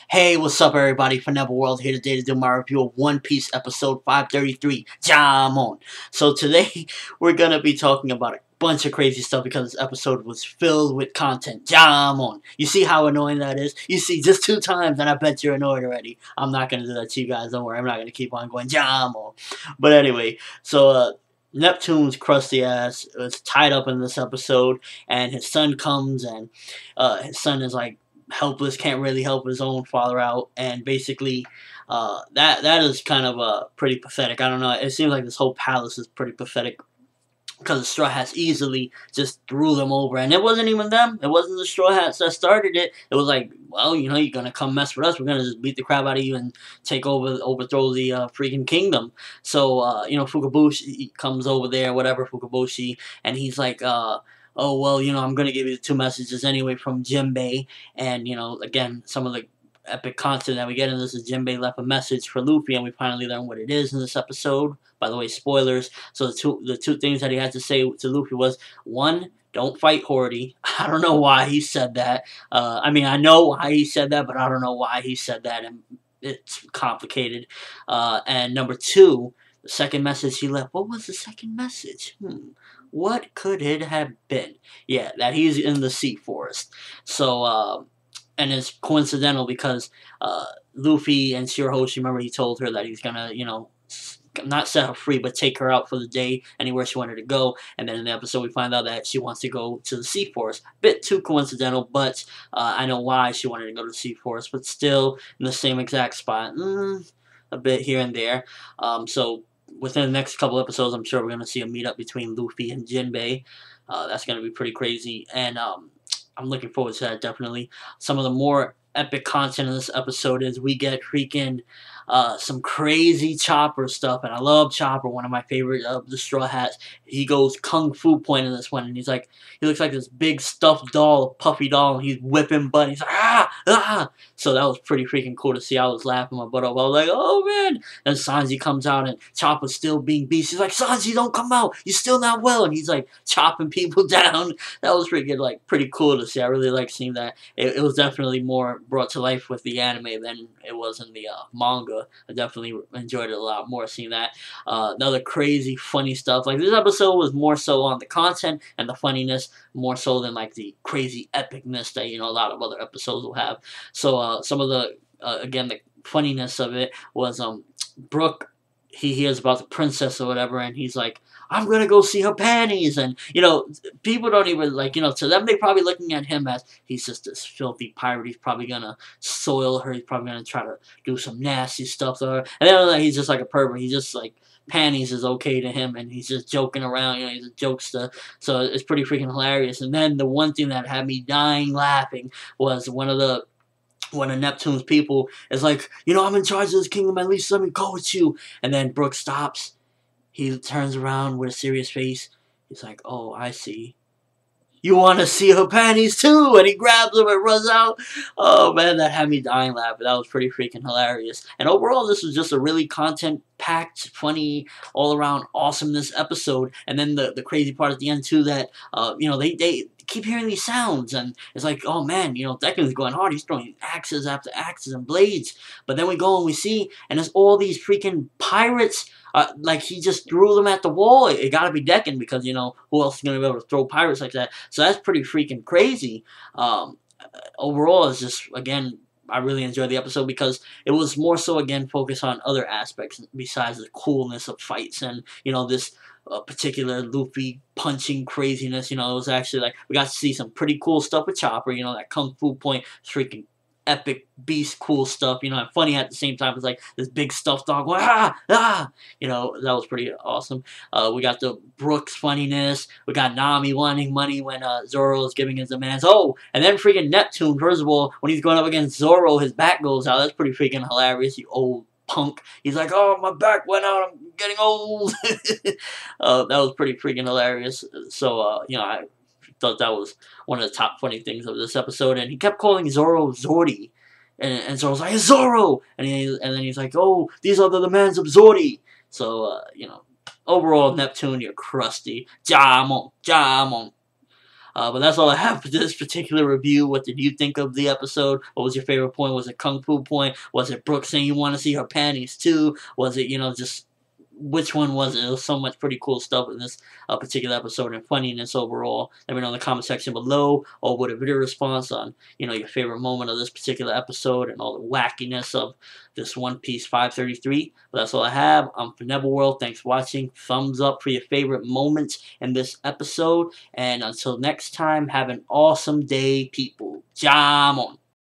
Hey, what's up everybody? ForneverWorld here today to do my review of One Piece episode 533, JAMON. So today, we're gonna be talking about a bunch of crazy stuff because this episode was filled with content. JAMON. You see how annoying that is? You see just 2 times and I bet you're annoyed already. I'm not gonna do that to you guys, don't worry. I'm not gonna keep on going JAMON. But anyway, so Neptune's crusty ass is tied up in this episode, and his son comes, and his son is like helpless, can't really help his own father out, and basically, that is kind of pretty pathetic. I don't know. It seems like this whole palace is pretty pathetic because the Straw Hats easily just threw them over, and it wasn't even them. It wasn't the Straw Hats that started it. It was like, well, you know, you're gonna come mess with us. We're gonna just beat the crap out of you and overthrow the freaking kingdom. So, you know, Fukabushi comes over there, whatever Fukabushi, and he's like, oh, well, you know, I'm going to give you the 2 messages anyway from Jinbei. And, you know, again, some of the epic content that we get in this is Jinbei left a message for Luffy, and we finally learn what it is in this episode. By the way, spoilers. So the two things that he had to say to Luffy was, 1, don't fight Horty. I don't know why he said that. I mean, I know why he said that, but I don't know why he said that, and it's complicated. And number 2, the second message he left. What was the second message? What could it have been? Yeah, that he's in the sea forest. So, and it's coincidental because Luffy and Shirahoshi, remember he told her that he's gonna, you know, not set her free, but take her out for the day anywhere she wanted to go. And then in the episode, we find out that she wants to go to the sea forest. Bit too coincidental, but I know why she wanted to go to the sea forest, but still in the same exact spot. A bit here and there. So within the next couple episodes, I'm sure we're going to see a meetup between Luffy and Jinbei. That's going to be pretty crazy, and I'm looking forward to that, definitely. Some of the more epic content in this episode is we get freaking some crazy Chopper stuff, and I love Chopper, one of my favorite of the Straw Hats. He goes Kung Fu point in this one, and he's like, he looks like this big stuffed doll, a puffy doll, and he's whipping butt. He's like, ah, ah. So that was pretty freaking cool to see. I was laughing my butt off. I was like, oh man. And Sanji comes out, and Chopper's still being beast. He's like, Sanji, don't come out. You're still not well. And he's like chopping people down. That was freaking like pretty cool to see. I really like seeing that. It was definitely more brought to life with the anime than it was in the manga. I definitely enjoyed it a lot more seeing that. Another crazy funny stuff. Like this episode was more so on the content and the funniness, more so than like the crazy epicness that, you know, a lot of other episodes will have. So some of the again, the funniness of it was Brook, he hears about the princess or whatever, and he's like, I'm gonna go see her panties. And, you know, people don't even, like, you know, to them, they're probably looking at him as he's just this filthy pirate. He's probably gonna soil her. He's probably gonna try to do some nasty stuff to her. And then like, he's just like a pervert. He's just like, panties is okay to him, and he's just joking around, you know, he's a jokester. So it's pretty freaking hilarious. And then the one thing that had me dying laughing was one of Neptune's people is like, you know, I'm in charge of this kingdom, at least let me go with you. And then Brook stops. He turns around with a serious face. He's like, oh, I see. You want to see her panties too? And he grabs them and runs out. Oh man, that had me dying laughing. That was pretty freaking hilarious. And overall, this was just a really content-packed, funny, all-around awesomeness episode. And then the crazy part at the end too, that you know, they keep hearing these sounds, and it's like, oh man, you know, Declan's going hard. He's throwing axes after axes and blades. But then we go and we see, and there's all these freaking pirates. Like he just threw them at the wall. It gotta be Declan, because, you know, who else is gonna be able to throw pirates like that? So that's pretty freaking crazy. Overall, it's just, again, I really enjoyed the episode because it was more so, again, focused on other aspects besides the coolness of fights and, you know, this particular Luffy punching craziness. You know, it was actually like, we got to see some pretty cool stuff with Chopper, you know, that Kung Fu point, freaking epic beast cool stuff, you know, and funny at the same time. It's like this big stuffed dog going, ah, ah, you know, that was pretty awesome. We got the Brooks funniness. We got Nami wanting money when Zoro is giving his demands. Oh, and then freaking Neptune, first of all, when he's going up against Zoro, his back goes out. That's pretty freaking hilarious, you old punk. He's like, oh, my back went out, I'm getting old. That was pretty freaking hilarious. So, you know, I thought that was one of the top funny things of this episode. And he kept calling Zoro Zordy, and Zoro's like, Zoro, and then he's like, oh, these are the demands of Zordy. So you know, overall, Neptune, you're crusty. JAMON, JAMON. But that's all I have for this particular review. What did you think of the episode? What was your favorite point? Was it Kung Fu point? Was it Brooke saying you want to see her panties too? Was it, just which one was it? It was so much pretty cool stuff in this particular episode and funniness overall. Let me know in the comment section below, or with a video response on, your favorite moment of this particular episode and all the wackiness of this One Piece 533. But that's all I have. I'm ForneverWorld. Thanks for watching. Thumbs up for your favorite moments in this episode. And until next time, have an awesome day, people. JAMON.